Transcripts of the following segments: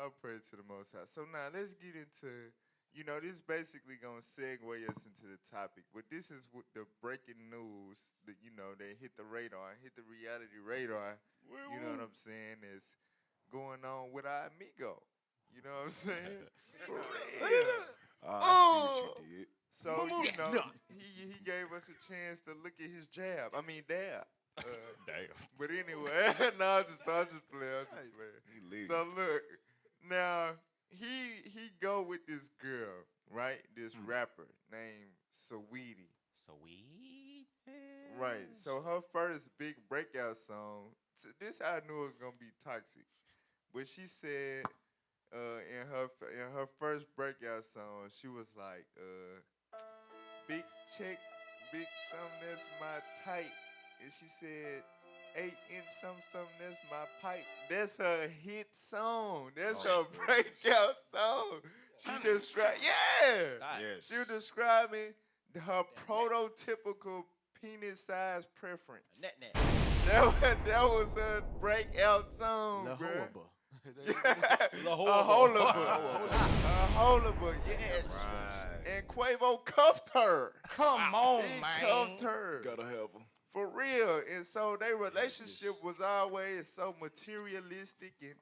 I'll pray to the Most High. So now let's get into, this basically gonna segue us into the topic. But this is what the breaking news that they hit the radar, hit the reality radar. You know what I'm saying? Is going on with our amigo. You know what I'm saying? For real. I see what you did. So he gave us a chance to look at his jab. I mean, dab. Damn. But anyway, no, I'm just playing. So look, now he go with this girl, right? This rapper named Saweetie. Sweet. Right. So her first big breakout song. This I knew it was gonna be toxic, but she said in her first breakout song, she was like, "Big check, big something that's my type," and she said, 8-inch something that's my pipe. That's her hit song. That's her breakout song. She described, Yes. she was describing her prototypical penis size preference. Net. That was her breakout song, La bruh. Horrible. A holaba, yes. Right. And Quavo cuffed her. Come on, He man. cuffed her. Gotta help him. For real. And so their relationship was always so materialistic and,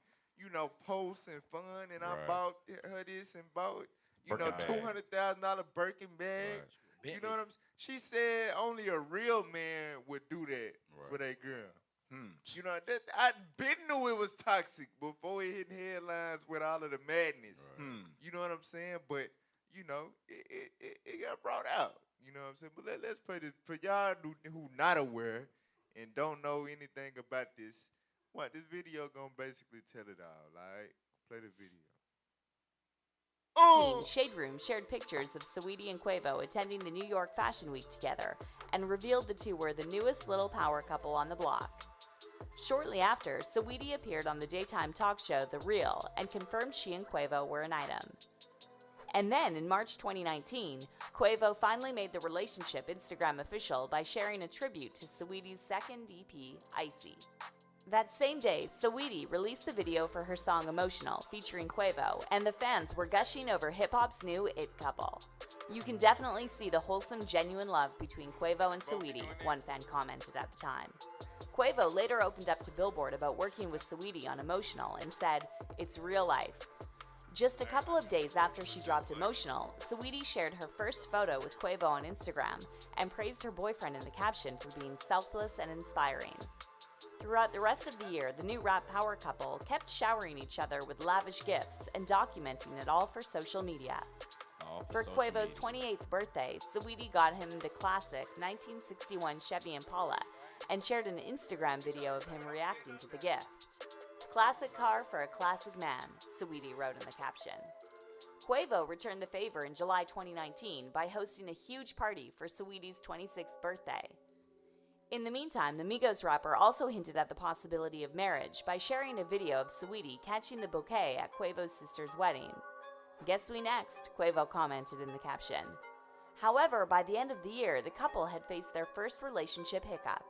posts and fun. And I Right. bought her this and bought, Birkin bag. $200,000 Birkin bag. Right. You know what I'm saying? She said only a real man would do that for that girl. That I been knew it was toxic before it hit headlines with all of the madness. Right. You know what I'm saying? But it got brought out. You know what I'm saying? But let's play this for y'all who not aware and don't know anything about this. This video gonna basically tell it all. Like, play the video. Shade Room shared pictures of Saweetie and Quavo attending the New York Fashion Week together and revealed the two were the newest little power couple on the block. Shortly after, Saweetie appeared on the daytime talk show The Real and confirmed she and Quavo were an item. And then, in March 2019, Quavo finally made the relationship Instagram official by sharing a tribute to Saweetie's second EP, Icy. That same day, Saweetie released the video for her song Emotional, featuring Quavo, and the fans were gushing over hip-hop's new it couple. You can definitely see the wholesome, genuine love between Quavo and Saweetie, one fan commented at the time. Quavo later opened up to Billboard about working with Saweetie on Emotional and said, "It's real life." Just a couple of days after she dropped Emotional, Saweetie shared her first photo with Quavo on Instagram and praised her boyfriend in the caption for being selfless and inspiring. Throughout the rest of the year, the new rap power couple kept showering each other with lavish gifts and documenting it all for social media. For Quavo's 28th birthday, Saweetie got him the classic 1961 Chevy Impala and shared an Instagram video of him reacting to the gift. "Classic car for a classic man," Saweetie wrote in the caption. Quavo returned the favor in July 2019 by hosting a huge party for Saweetie's 26th birthday. In the meantime, the Migos rapper also hinted at the possibility of marriage by sharing a video of Saweetie catching the bouquet at Quavo's sister's wedding. "Guess we next," Quavo commented in the caption. However, by the end of the year, the couple had faced their first relationship hiccup.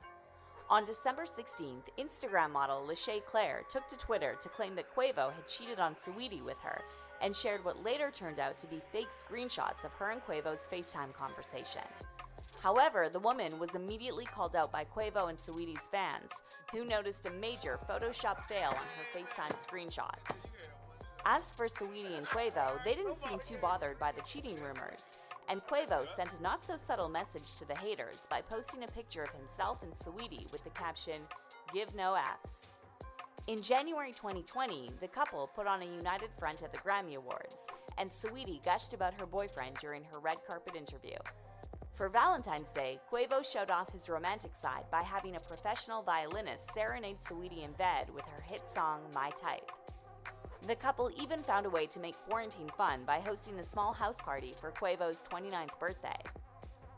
On December 16th, Instagram model Lachey Claire took to Twitter to claim that Quavo had cheated on Saweetie with her and shared what later turned out to be fake screenshots of her and Quavo's FaceTime conversation. However, the woman was immediately called out by Quavo and Saweetie's fans, who noticed a major Photoshop fail on her FaceTime screenshots. As for Saweetie and Quavo, they didn't seem too bothered by the cheating rumors, and Quavo sent a not-so-subtle message to the haters by posting a picture of himself and Saweetie with the caption, "Give no Fs." In January 2020, the couple put on a united front at the Grammy Awards, and Saweetie gushed about her boyfriend during her red carpet interview. For Valentine's Day, Quavo showed off his romantic side by having a professional violinist serenade Saweetie in bed with her hit song, My Type. The couple even found a way to make quarantine fun by hosting a small house party for Quavo's 29th birthday.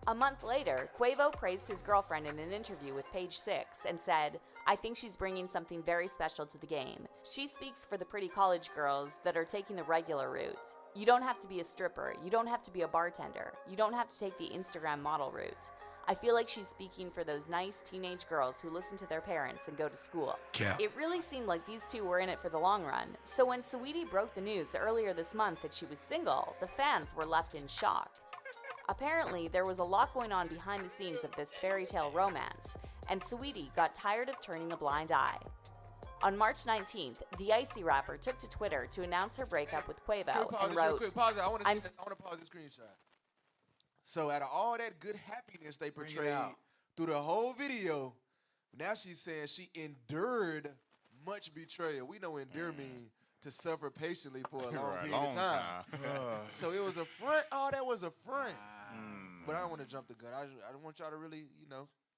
A month later, Quavo praised his girlfriend in an interview with Page Six and said, "I think she's bringing something very special to the game. She speaks for the pretty college girls that are taking the regular route. You don't have to be a stripper. You don't have to be a bartender. You don't have to take the Instagram model route. I feel like she's speaking for those nice teenage girls who listen to their parents and go to school. It really seemed like these two were in it for the long run, so when Saweetie broke the news earlier this month that she was single, the fans were left in shock. Apparently, there was a lot going on behind the scenes of this fairy tale romance, and Saweetie got tired of turning a blind eye. On March 19th, the Icy rapper took to Twitter to announce her breakup with Quavo and wrote, Pause it. I want to pause the screenshot. So out of all that good happiness they portrayed through the whole video, now she's saying she endured much betrayal. We know endure means to suffer patiently for a long period of time. So it was a front. Oh, that was a front. But I don't want to jump the gun. I don't want y'all to really,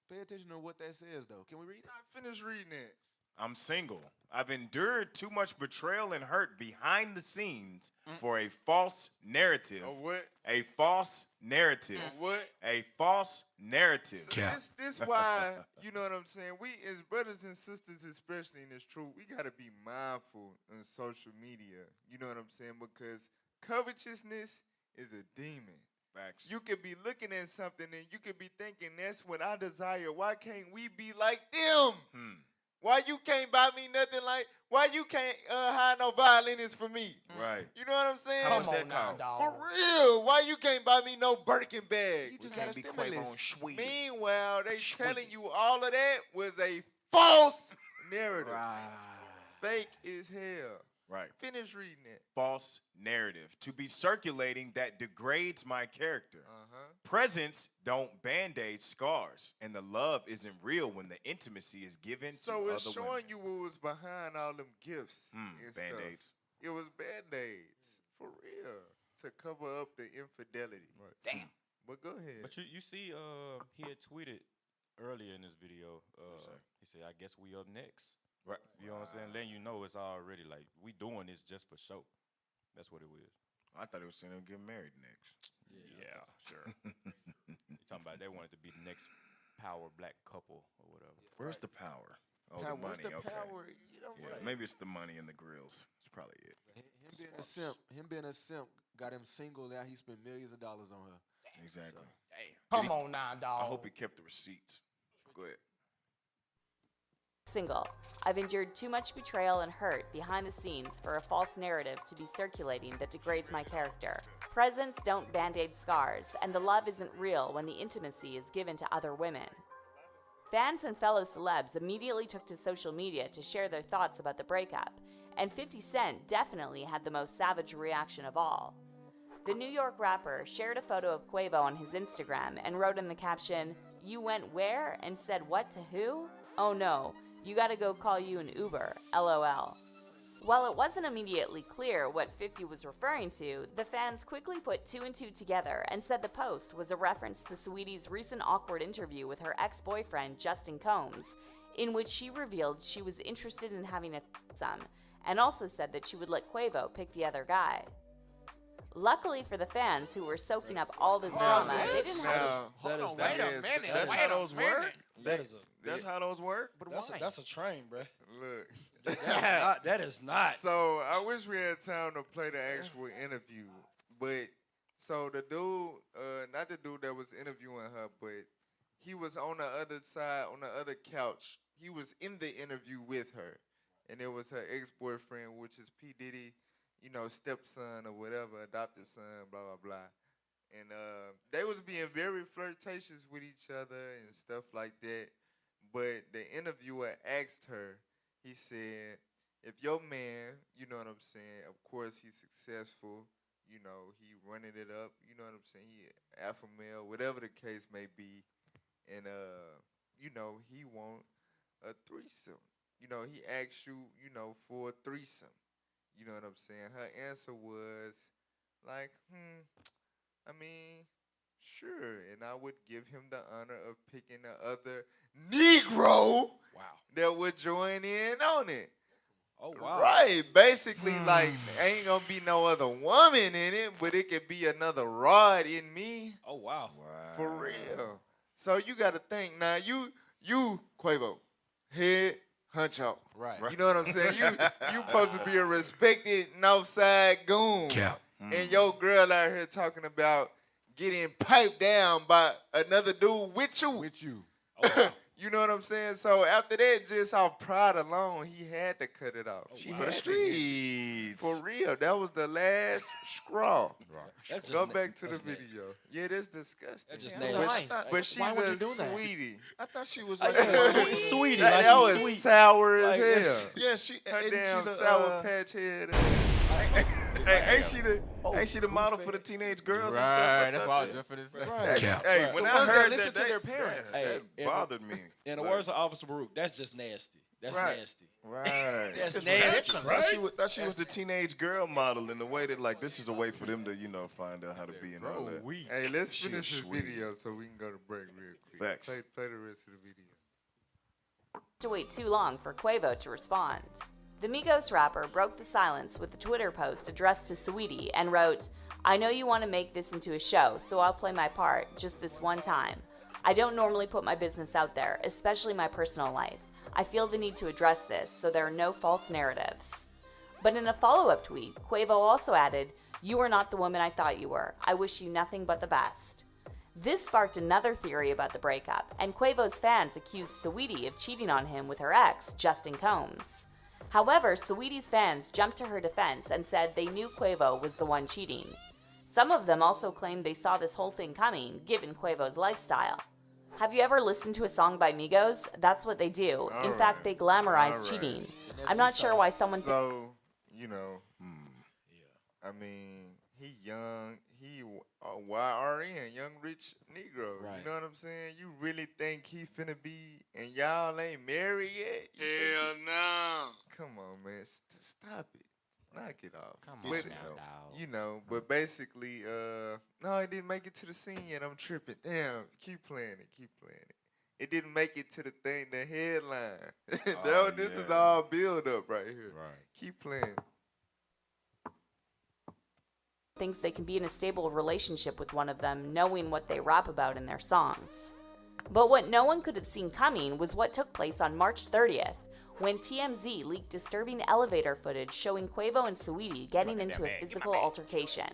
pay attention to what that says, though. Can we read it? I finished reading it. I'm single. I've endured too much betrayal and hurt behind the scenes for a false narrative. A what? A false narrative. What? A false narrative. So this why, you know what I'm saying? We as brothers and sisters, especially in this truth, we got to be mindful on social media. You know what I'm saying? Because covetousness is a demon. Facts. You could be looking at something and you could be thinking, that's what I desire. Why can't we be like them? Why you can't buy me nothing like, why you can't hide no violins for me? Right. You know what I'm saying? Come on now, dog. For real. Why you can't buy me no Birkin bag? You just got to stimulus. Meanwhile, they telling you all of that was a false narrative. Fake as hell. Right. Finish reading it. False narrative. To be circulating that degrades my character. Presents don't band-aid scars, and the love isn't real when the intimacy is given to other women. So it's showing you what was behind all them gifts and Band-aids. stuff. It was Band-Aids. For real. To cover up the infidelity. Right. Damn. But go ahead. But you see, he had tweeted earlier in this video, he said, I guess we up next. Right. You know what I'm saying? Letting you know it's already like, we doing this just for show. That's what it was. I thought it was saying they'll get married next. Yeah, sure. You're talking about they wanted to be the next power black couple or whatever. Where's the power? Oh, the What's money. the Okay. power? Maybe it's the money and the grills. That's probably it. Him being a simp got him single. Now he spent millions of dollars on her. Exactly. Come on now, dog. I hope he kept the receipts. Go ahead. Single. I've endured too much betrayal and hurt behind the scenes for a false narrative to be circulating that degrades my character. Presents don't band-aid scars, and the love isn't real when the intimacy is given to other women. Fans and fellow celebs immediately took to social media to share their thoughts about the breakup, and 50 Cent definitely had the most savage reaction of all. The New York rapper shared a photo of Quavo on his Instagram and wrote in the caption, "You went where and said what to who? Oh no. You gotta go call you an Uber, LOL." While it wasn't immediately clear what 50 was referring to, the fans quickly put two and two together and said the post was a reference to Saweetie's recent awkward interview with her ex-boyfriend, Justin Combs, in which she revealed she was interested in having a threesome, and also said that she would let Quavo pick the other guy. Luckily for the fans who were soaking up all this drama, they didn't have to... Hold on, wait a minute. That's how those work? That's how those work? But that's why? that's a train, bro. Look. That is not. So I wish we had time to play the actual interview. But so the dude, not the dude that was interviewing her, but he was on the other side, on the other couch. He was in the interview with her. And it was her ex-boyfriend, which is P. Diddy, stepson or whatever, adopted son, blah, blah, blah. And they was being very flirtatious with each other and stuff like that. But the interviewer asked her, he said, if your man, you know what I'm saying, of course he's successful, he running it up, you know what I'm saying, he alpha male, whatever the case may be, and, he want a threesome. He asked you, for a threesome. You know what I'm saying? Her answer was like, sure. And I would give him the honor of picking the other Negro that would join in on it. Oh, wow. Right. Basically, like, ain't going to be no other woman in it, but it could be another rod in me. Oh, wow. For real. So you got to think. Now, you Quavo, head honcho. Right. You know what I'm saying? You supposed to be a respected Northside goon. Cap. And your girl out here talking about getting piped down by another dude with you. With you. Oh, wow. You know what I'm saying? So after that, just off pride alone, he had to cut it off. She For the had to end it. streets. For real, that was the last straw. That's just Go back to the that's nasty. video. Yeah, that's disgusting. That's just Yeah, nasty. but she's Why would a you do that? sweetie. I thought she was Yeah, like, sweetie, That, like that she's was sweet. sour as Like, hell. it's- yeah, she Her ain't damn she the, sour patch head. ain't she the model for the teenage girls and stuff? Right, like that's that? what I was just finna say. Right. Hey, Right. when The I ones that heard listen to that, their parents. that Hey, bothered me. In the Like, words of Officer Baruch, that's just nasty. That's Right. nasty. right. That's Thought nasty. thought she was the teenage girl model in the way that, like, this is a way for them to, find out how to be and all that. Hey, let's She finish is this sweet. video so we can go to break real quick. Facts. Play the rest of the video. To wait too long for Quavo to respond. The Migos rapper broke the silence with a Twitter post addressed to Saweetie and wrote, "I know you want to make this into a show, so I'll play my part just this one time. I don't normally put my business out there, especially my personal life. I feel the need to address this so there are no false narratives." But in a follow-up tweet, Quavo also added, "You are not the woman I thought you were. I wish you nothing but the best." This sparked another theory about the breakup, and Quavo's fans accused Saweetie of cheating on him with her ex, Justin Combs. However, Saweetie's fans jumped to her defense and said they knew Quavo was the one cheating. Some of them also claimed they saw this whole thing coming, given Quavo's lifestyle. Have you ever listened to a song by Migos? That's what they do. In fact, they glamorize cheating. I'm not sure why someone... So, I mean, he young, he YRN, young rich Negro. Right. You know what I'm saying? You really think he finna be, and y'all ain't married yet? Hell no. Come on, man. Stop it. Knock it off. Come But, on now, dog. you know, but basically, no, it didn't make it to the scene yet. I'm tripping. Damn, keep playing it. It didn't make it to the thing, the headline. This is all build up right here. Right. Keep playing. thinks they can be in a stable relationship with one of them, knowing what they rap about in their songs. But what no one could have seen coming was what took place on March 30th, when TMZ leaked disturbing elevator footage showing Quavo and Saweetie getting into a physical altercation.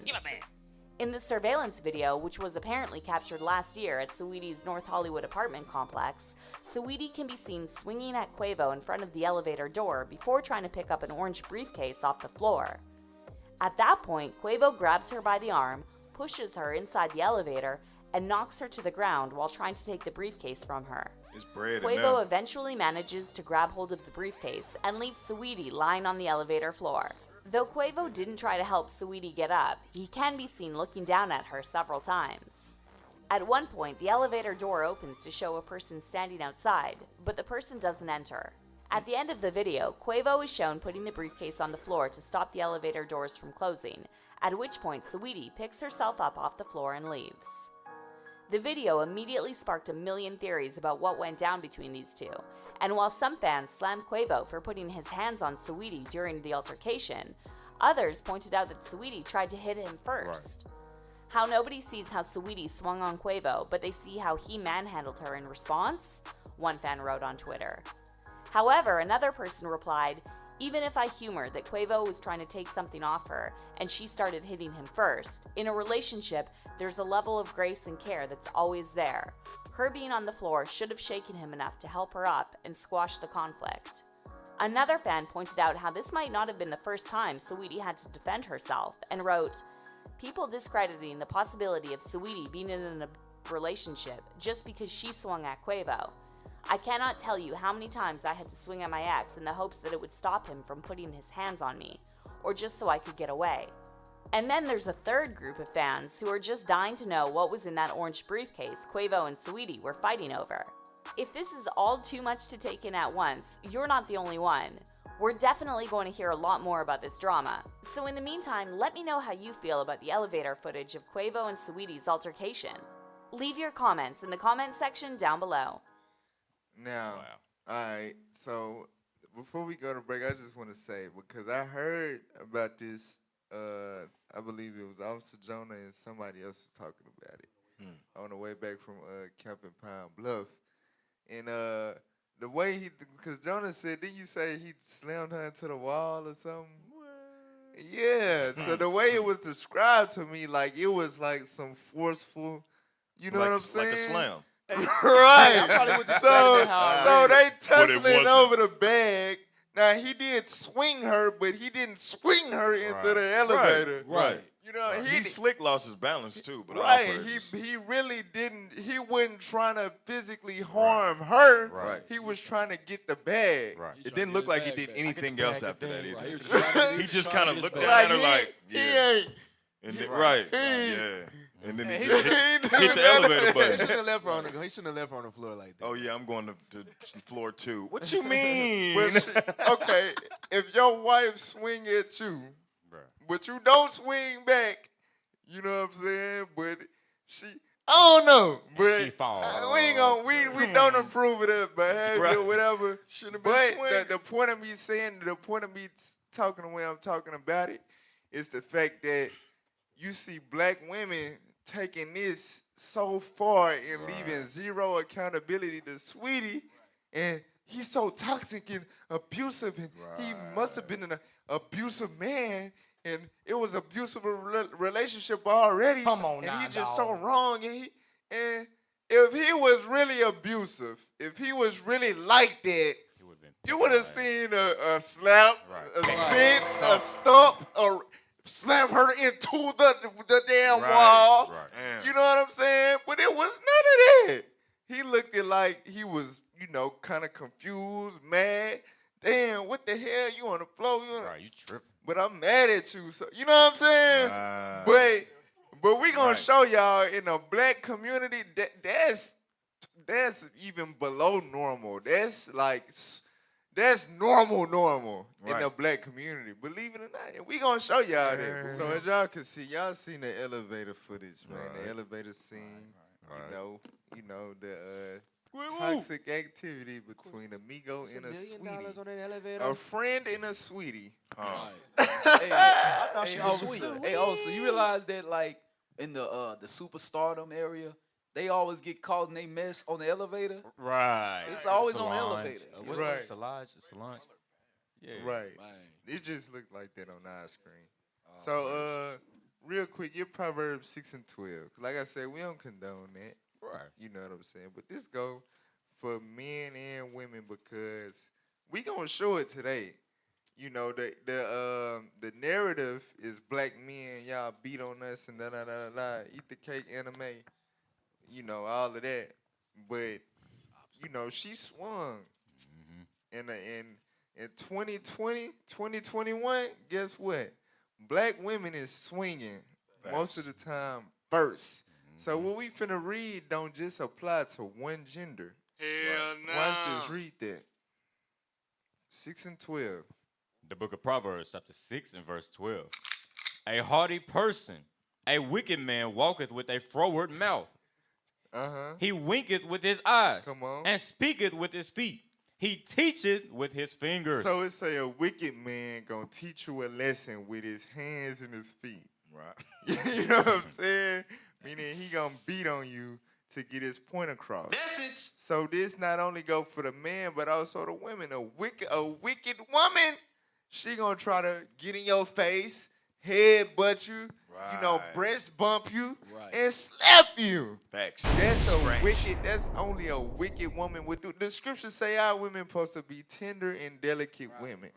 In the surveillance video, which was apparently captured last year at Saweetie's North Hollywood apartment complex, Saweetie can be seen swinging at Quavo in front of the elevator door before trying to pick up an orange briefcase off the floor. At that point, Quavo grabs her by the arm, pushes her inside the elevator, and knocks her to the ground while trying to take the briefcase from her. It's bread in Quavo there. eventually manages to grab hold of the briefcase and leaves Saweetie lying on the elevator floor. Though Quavo didn't try to help Saweetie get up, he can be seen looking down at her several times. At one point, the elevator door opens to show a person standing outside, but the person doesn't enter. At the end of the video, Quavo is shown putting the briefcase on the floor to stop the elevator doors from closing, at which point Saweetie picks herself up off the floor and leaves. The video immediately sparked a million theories about what went down between these two, and while some fans slammed Quavo for putting his hands on Saweetie during the altercation, others pointed out that Saweetie tried to hit him first. How nobody sees how Saweetie swung on Quavo, but they see how he manhandled her in response? One fan wrote on Twitter. However, another person replied, "Even if I humor that Quavo was trying to take something off her and she started hitting him first, in a relationship, there's a level of grace and care that's always there. Her being on the floor should have shaken him enough to help her up and squash the conflict." Another fan pointed out how this might not have been the first time Saweetie had to defend herself and wrote, "People discrediting the possibility of Saweetie being in a relationship just because she swung at Quavo. I cannot tell you how many times I had to swing at my ex in the hopes that it would stop him from putting his hands on me, or just so I could get away." And then there's a third group of fans who are just dying to know what was in that orange briefcase Quavo and Saweetie were fighting over. If this is all too much to take in at once, you're not the only one. We're definitely going to hear a lot more about this drama. So in the meantime, let me know how you feel about the elevator footage of Quavo and Saweetie's altercation. Leave your comments in the comment section down below. Now, alright, so before we go to break, I just want to say, because I heard about this, I believe it was Officer Jonah and somebody else was talking about it on the way back from Camp in Pine Bluff. And the way because Jonah said, didn't you say he slammed her into the wall or something? Yeah. So the way it was described to me, like it was like some forceful, you know what I'm saying? Like a slam. Right. probably went to So that how I they But it tussling wasn't. over the bag. Now he did swing her, but he didn't swing her into the elevator. Right. You know, He slick lost his balance too, but right. I'll put it He really didn't. He wasn't trying to physically harm her. Right. He was trying to get the bag. Right. It didn't look like he did anything else after that Right. either. He just kind of looked down Like at her like, he yeah. ain't. And then, Right. yeah. And then he He just hit the elevator He button. shouldn't have left her on the. He shouldn't have left her on the floor like that. Oh yeah, I'm going to floor 2. What you mean? But okay, if your wife swing at you, Bruh. but you don't swing back, you know what I'm saying? But I don't know. But she fall. we ain't gonna, we don't approve of that behavior, Right. whatever. Shouldn't have been But swinging. the point of me saying, the point of me talking the way I'm talking about it, is the fact that you see black women taking this so far and leaving zero accountability to Saweetie, and he's so toxic and abusive, and he must have been an abusive man, and it was abusive relationship already. Come on and now, he just dawg. so wrong, and if he was really abusive, if he was really like that, you would have seen a slap, a spit, a stomp, a slam her into the damn wall. Damn. You know what I'm saying? But it was none of that. He looked at like he was, kind of confused, mad. Damn, what the hell? You on the floor? Right, you tripping. But I'm mad at you. So you know what I'm saying? But we gonna show y'all in a black community that's even below normal. That's normal in the black community. Believe it or not. And we gonna show y'all that. So as y'all can see, y'all seen the elevator footage, man. The elevator scene. You know, the toxic activity between Amigo and a $1 million Saweetie. on that elevator. A friend and a Saweetie. So you realize that like in the superstardom area, they always get caught in they mess on the elevator. Right. It's always on the elevator. Right. Solange. Yeah. Right. It just looked like that on our screen. So, real quick, your Proverbs 6 and 12. Like I said, we don't condone that. Right. You know what I'm saying? But this go for men and women because we gonna show it today. You know, the narrative is black men, y'all beat on us and eat the cake anime. You know, all of that. But, she swung. And in 2020, 2021, guess what? Black women is swinging most of the time first. So what we finna read don't just apply to one gender. Hell no. Watch this, read that. 6 and 12. The book of Proverbs, chapter 6 and verse 12. A haughty person, a wicked man walketh with a froward mouth. He winketh with his eyes. Come on. And speaketh with his feet. He teacheth with his fingers. So it say a wicked man gonna teach you a lesson with his hands and his feet. Right. You know what I'm saying? Meaning he gonna beat on you to get his point across. Message. So this not only go for the man, but also the women. A wicked woman, she gonna try to get in your face, headbutt you, breast bump you, and slap you. Facts. That's only a wicked woman would do. The scriptures say our women supposed to be tender and delicate women.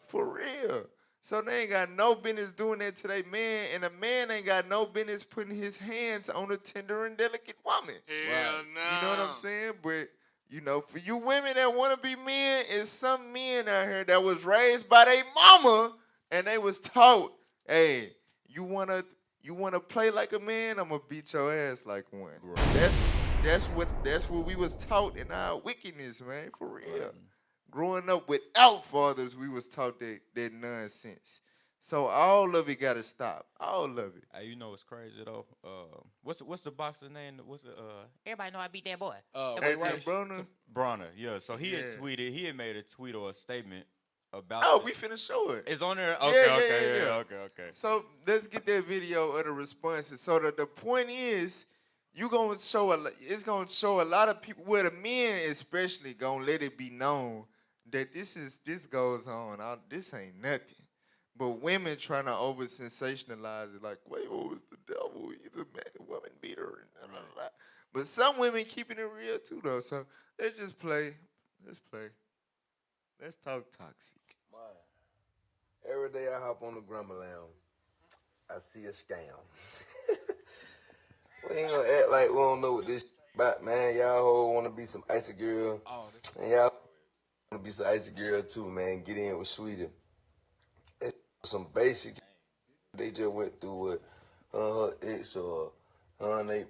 For real. So they ain't got no business doing that to their man, and a man ain't got no business putting his hands on a tender and delicate woman. Hell no. You know what I'm saying? But, for you women that want to be men, it's some men out here that was raised by their mama, and they was taught, hey, you wanna play like a man, I'm gonna beat your ass like one. Right. That's what we was taught in our wickedness, man, for real. Right. Growing up without fathers, we was taught that nonsense. So all of it gotta stop. All of it. Hey, you know what's crazy though? What's the boxer's name? Everybody know I beat that boy. Bronner. Yeah. So he had tweeted. He had made a tweet or a statement about. Oh, we finna show it. It's on there. Okay. So let's get that video of the responses. So the point is, it's gonna show a lot of people, where the men especially gonna let it be known that this goes on. This ain't nothing. But women trying to over sensationalize it, like Quavo is the devil, he's a man, woman beater, and blah, blah, blah. But some women keeping it real too, though. So let's just play. Let's play. Let's talk toxic. Every day I hop on the Grumble Lounge, I see a scam. We ain't gonna act like we don't know what this about, man. Y'all want to be some icy girl, and y'all want to be some icy girl too, man. Get in with Saweetie. It's some basic. They just went through with her ex or her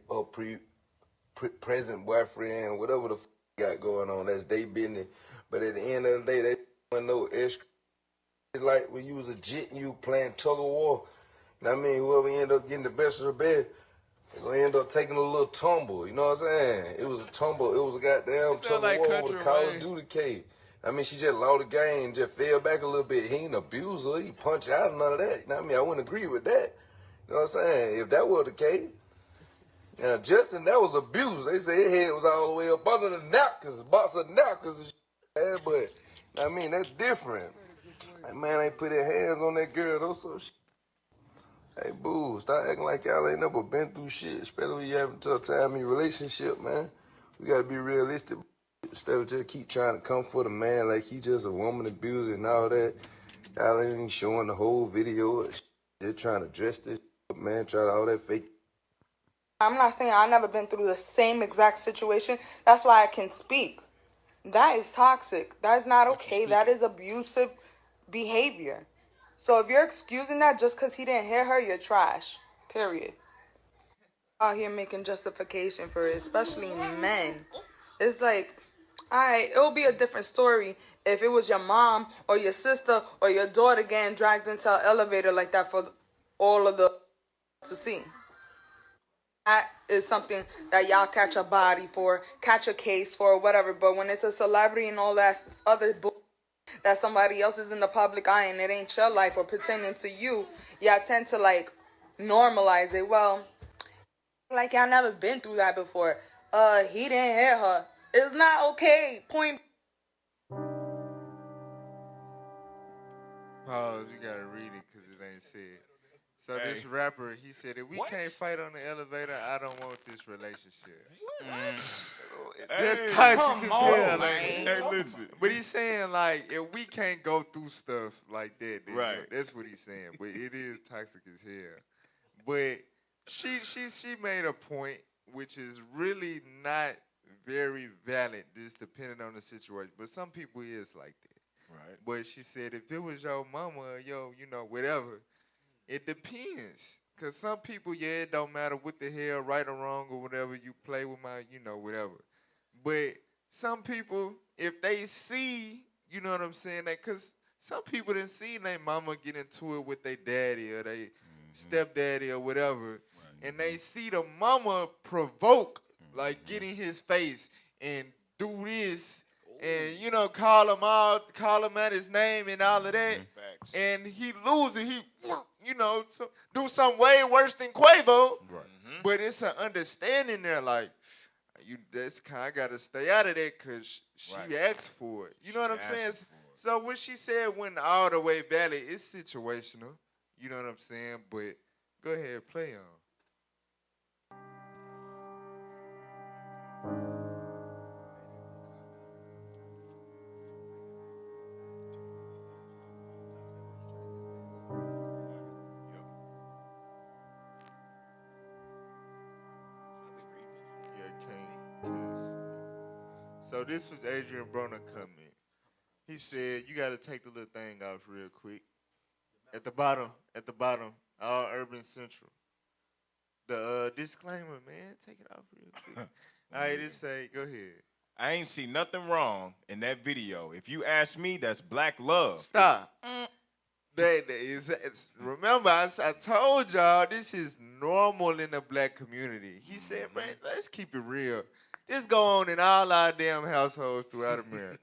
present boyfriend, whatever the got going on. That's their business. But at the end of the day, they want no extra. It's like when you was a jit and you playing tug of war. You know what I mean? Whoever end up getting the best of the bed, they're going to end up taking a little tumble. You know what I'm saying? It was a tumble. It was a goddamn tug of war with a Call of Duty case. I mean, she just lost the game, just fell back a little bit. He ain't abuse her. He punch out and none of that. You know what I mean? I wouldn't agree with that. You know what I'm saying? If that were the case, Justin, that was abuse. They say his head was all the way up under the napkins, box of napkins and shit. But, I mean, that's different. That man ain't put his hands on that girl, though, so shit. Hey, boo, stop acting like y'all ain't never been through shit, especially when you having a tough time in your relationship, man. We gotta be realistic. Instead of just keep trying to come for the man like he just a woman abuser and all that. Y'all ain't even showing the whole video. Just trying to dress this up, man, try to all that fake. I'm not saying I've never been through the same exact situation. That's why I can speak. That is toxic. That is not okay. That is abusive behavior. So if you're excusing that just because he didn't hit her, you're trash. Period. Out here making justification for it, especially men. It's like, alright, it would be a different story if it was your mom or your sister or your daughter getting dragged into an elevator like that for all of the to see. That is something that y'all catch a body for, catch a case for, whatever. But when it's a celebrity and all that other that somebody else is in the public eye and it ain't your life or pertaining to you, y'all tend to like normalize it. Well, like y'all never been through that before. He didn't hit her. It's not okay. Point. Pause. You gotta read it because it ain't said. So this rapper, he said, if we can't fight on the elevator, I don't want this relationship. That's toxic as hell. Hey, listen. But he's saying, like, if we can't go through stuff like that, then right. That's what he's saying. But it is toxic as hell. But she made a point which is really not very valid, just depending on the situation. But some people is like that. Right. But she said, if it was your mama, whatever, it depends. Because some people, it don't matter what the hell, right or wrong or whatever, you play with my, whatever. But some people, if they see, you know what I'm saying, because some people didn't see their mama get into it with their daddy or their stepdaddy or whatever, and they see the mama provoke, like get in his face and do this, and call him out his name and all of that, and he loses, so do something way worse than Quavo, but it's an understanding there, like I gotta stay out of that because she asked for it. You know what I'm saying? So what she said wasn't all the way valid. It's situational. You know what I'm saying? But go ahead, play on. So this was Adrian Broner comment. He said, you got to take the little thing off real quick. At the bottom, all Urban Central. The disclaimer, man, take it off real quick. All right, it say, go ahead. I ain't see nothing wrong in that video. If you ask me, that's black love. Stop. Remember, I told y'all this is normal in the black community. He said, man, let's keep it real. This go on in all our damn households throughout America.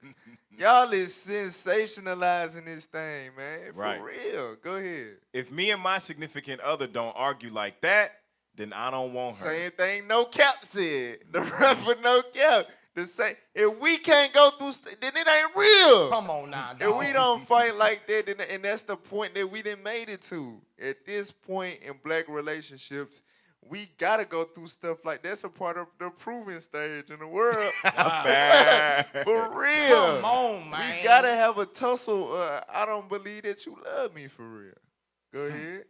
Y'all is sensationalizing this thing, man. For real. Go ahead. If me and my significant other don't argue like that, then I don't want her. Same thing No Cap said. The rapper No Cap. The same. If we can't go through, then it ain't real. Come on now, If dog. we don't fight like that, then, and that's the point that we done made it to. At this point in black relationships, we gotta go through stuff like that's a part of the proving stage in the world. For real. Come on, man. We gotta have a tussle. I don't believe that you love me for real. Go ahead.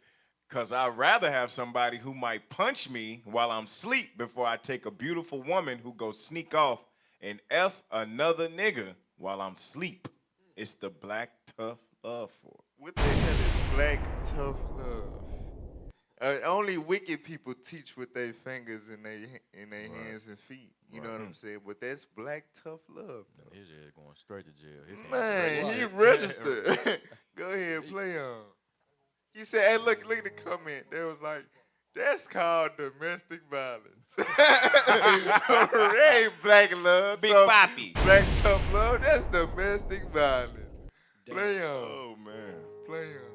Because I'd rather have somebody who might punch me while I'm asleep before I take a beautiful woman who goes sneak off and F another nigga while I'm asleep. It's the black tough love for it. What the hell is black tough love? Only wicked people teach with their fingers and their hands and feet. You know what I'm saying? But that's black tough love. His ass going straight to jail. His Man, he registered. Go ahead, play on. He said, hey, look at the comment. They was like, that's called domestic violence. That ain't black love. Big Papi. Black tough love, that's domestic violence. Damn. Play on. Oh, man. Play on.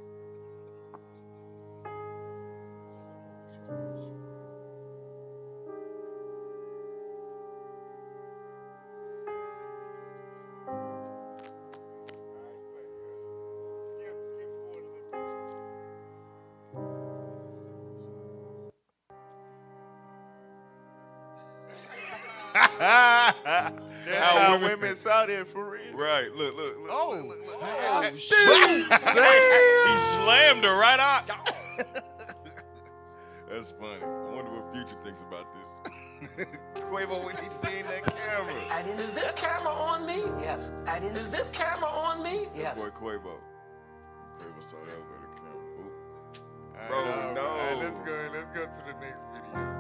That's how women's out there for real. Right, look. Oh, He slammed her right out. That's funny. I wonder what Future thinks about this. Quavo, when he seen that camera. Is this camera on me? Yes. Is this camera on me? Yes. Boy, Quavo. Quavo saw that over the camera. Ooh. Bro, Bro, no. All right, let's go to the next video.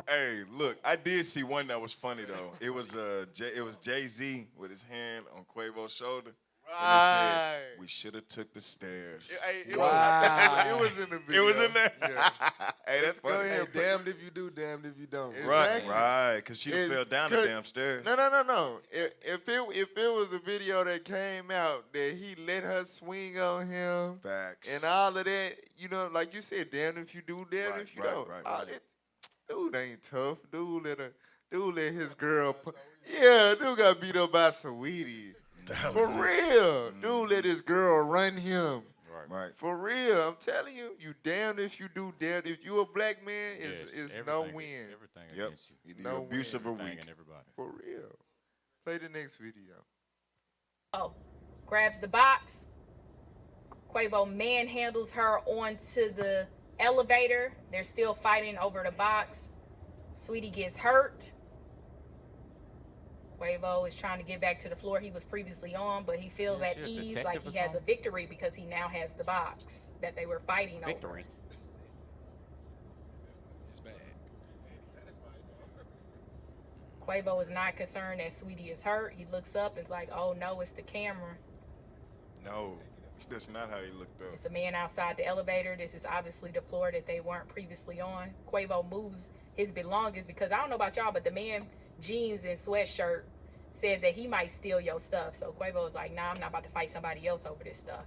Hey, look, I did see one that was funny though. It was Jay-Z with his hand on Quavo's shoulder. And it said, we should have took the stairs. It was in the video. It was in there? Yeah. Hey, that's funny. hey, damned if you do, damned if you don't. Exactly. Right, because she fell down the damn stairs. No. If it was a video that came out that he let her swing on him Facts. and all of that, you know, like you said, damn if you do, damn if you don't. All that, dude ain't tough. Dude let his girl. Dude got beat up by Saweetie. For real. Dude let his girl run him. Right. For real. I'm telling you, you damned if you do, damned if you a black man, it's no win. Everything Yep. against you. Either No you're abusive or Everything weak. and everybody. For real. Play the next video. Oh, grabs the box. Quavo manhandles her onto the elevator. They're still fighting over the box. Saweetie gets hurt. Quavo is trying to get back to the floor he was previously on, but he feels at ease, like he has a victory because he now has the box that they were fighting over. It's bad. Quavo is not concerned that Saweetie is hurt. He looks up and is like, oh no, it's the camera. No, that's not how he looked up. It's a man outside the elevator. This is obviously the floor that they weren't previously on. Quavo moves his belongings because I don't know about y'all, but the man, jeans and sweatshirt, says that he might steal your stuff. So Quavo is like, nah, I'm not about to fight somebody else over this stuff.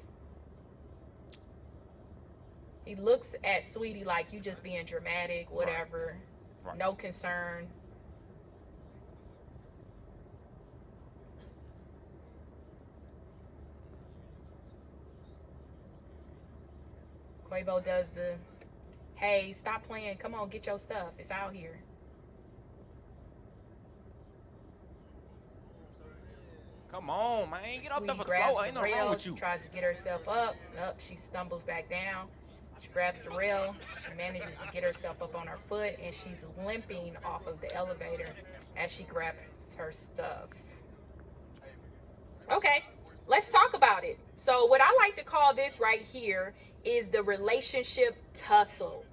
He looks at Saweetie like, you just being dramatic, whatever. Right. No concern. Quavo does the, hey, stop playing. Come on, get your stuff. It's out here. Come on, man. Get up there Saweetie for the grabs floor. Ain't the nothing wrong rail. with She you. tries to get herself up. Nope, she stumbles back down. She grabs the rail. She manages to get herself up on her foot, and she's limping off of the elevator as she grabs her stuff. Okay, let's talk about it. So what I like to call this right here is the relationship tussle.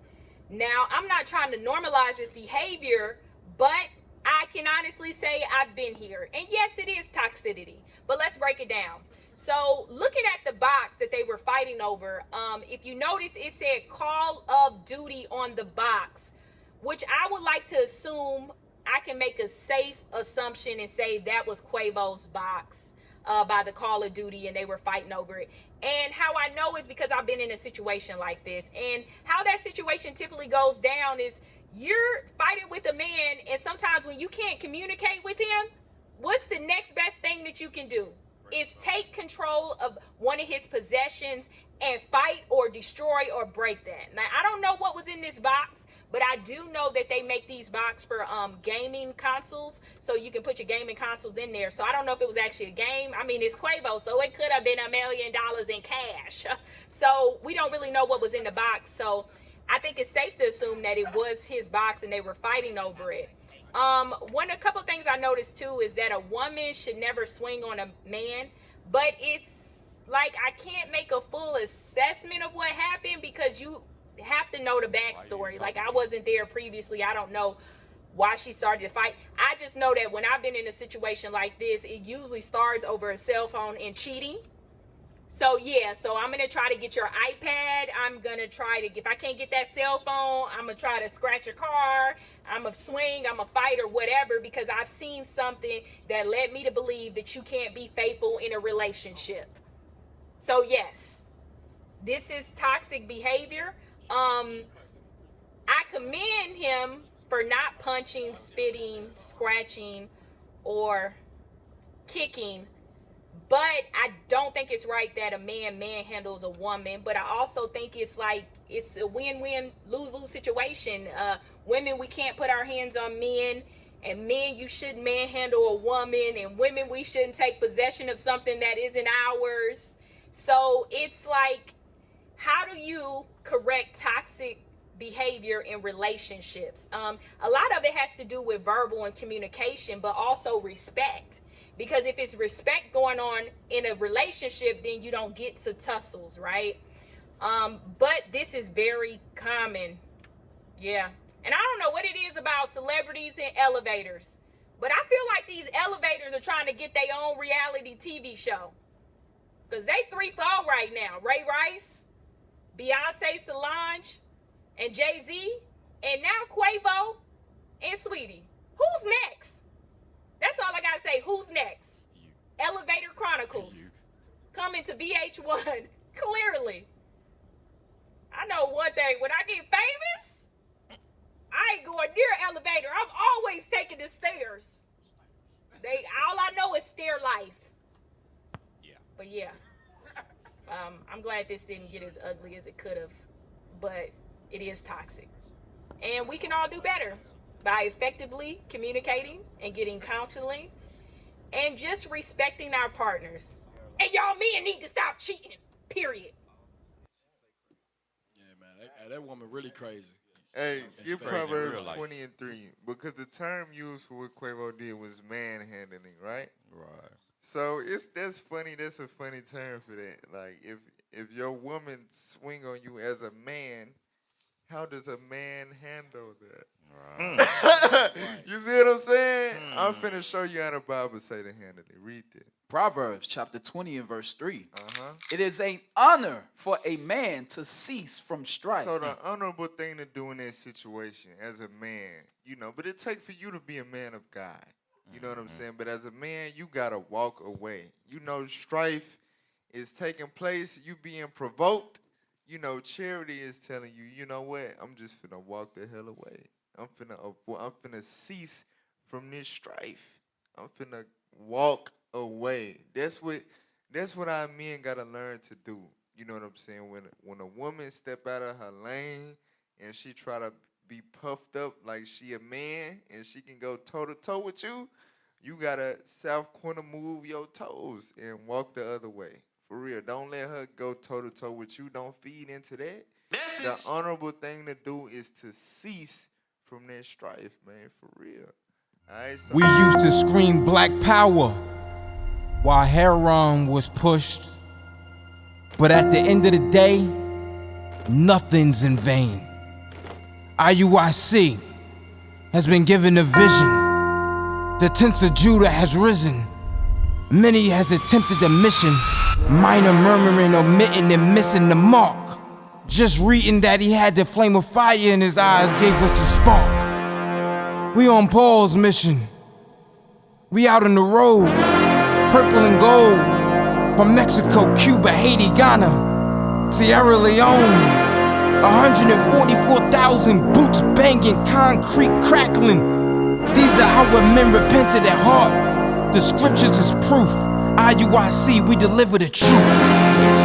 Now, I'm not trying to normalize this behavior, but I can honestly say I've been here. And yes, it is toxicity, but let's break it down. So looking at the box that they were fighting over, if you notice, it said Call of Duty on the box, which I would like to assume, I can make a safe assumption and say that was Quavo's box by the Call of Duty, and they were fighting over it. And how I know is because I've been in a situation like this. And how that situation typically goes down is you're fighting with a man, and sometimes when you can't communicate with him, what's the next best thing that you can do? Is take control of one of his possessions and fight or destroy or break that. Now, I don't know what was in this box, but I do know that they make these boxes for gaming consoles, so you can put your gaming consoles in there. So I don't know if it was actually a game. I mean, it's Quavo, so it could have been $1 million in cash. So we don't really know what was in the box. So I think it's safe to assume that it was his box and they were fighting over it. A couple things I noticed too is that a woman should never swing on a man, but it's like I can't make a full assessment of what happened because you have to know the backstory. Like I wasn't there previously. I don't know why she started to fight. I just know that when I've been in a situation like this, it usually starts over a cell phone and cheating. So yeah, so I'm going to try to get your iPad. I'm going to try to, if I can't get that cell phone, I'm going to try to scratch your car. I'm going to swing, I'm going to fight or whatever, because I've seen something that led me to believe that you can't be faithful in a relationship. So yes, this is toxic behavior. I commend him for not punching, spitting, scratching, or kicking. But I don't think it's right that a man manhandles a woman. But I also think it's like it's a win-win, lose-lose situation. Women, we can't put our hands on men. And men, you shouldn't manhandle a woman. And women, we shouldn't take possession of something that isn't ours. So it's like, how do you correct toxic behavior in relationships? A lot of it has to do with verbal and communication, but also respect. Because if it's respect going on in a relationship, then you don't get to tussles, right? But this is very common. Yeah. And I don't know what it is about celebrities and elevators, but I feel like these elevators are trying to get their own reality TV show. Because they 3-4 right now. Ray Rice, Beyonce, Solange, and Jay-Z, and now Quavo and Saweetie. Who's next? That's all I gotta say. Who's next? Elevator Chronicles. Coming to VH1. Clearly. I know one thing. When I get famous, I ain't going near an elevator. I'm always taking the stairs. All I know is stair life. Yeah. But yeah. I'm glad this didn't get as ugly as it could have. But it is toxic. And we can all do better by effectively communicating and getting counseling and just respecting our partners. And y'all men need to stop cheating, period. Yeah, man, that woman really crazy. Hey, give crazy in Proverbs real life. 20 and 3, because the term used for what Quavo did was manhandling, right? Right. So that's funny. That's a funny term for that. Like if your woman swing on you as a man, how does a man handle that? Right. You see what I'm saying? I'm finna show you how the Bible say to handle it. Read it. Proverbs chapter 20 and verse 3. Uh-huh. It is an honor for a man to cease from strife. So the honorable thing to do in that situation as a man, but it takes for you to be a man of God. You know what I'm saying? But as a man, you gotta walk away. Strife is taking place. You being provoked. Charity is telling you, you know what? I'm just finna walk the hell away. I'm finna cease from this strife. I'm finna walk away. That's what our men gotta learn to do. You know what I'm saying? When a woman step out of her lane and she try to be puffed up like she a man and she can go toe to toe with you, you gotta south corner move your toes and walk the other way. For real, don't let her go toe to toe with you. Don't feed into that. The honorable thing to do is to cease from that strife, man. For real. All right, so We used to scream black power while heroin was pushed. But at the end of the day, nothing's in vain. IUIC has been given a vision. The tents of Judah has risen. Many has attempted the mission. Minor murmuring, omitting, and missing the mark. Just reading that he had the flame of fire in his eyes gave us the spark. We on Paul's mission. We out on the road, purple and gold. From Mexico, Cuba, Haiti, Ghana, Sierra Leone. 144,000 boots banging, concrete crackling. These are our men repented at heart. The scriptures is proof. IUIC, we deliver the truth.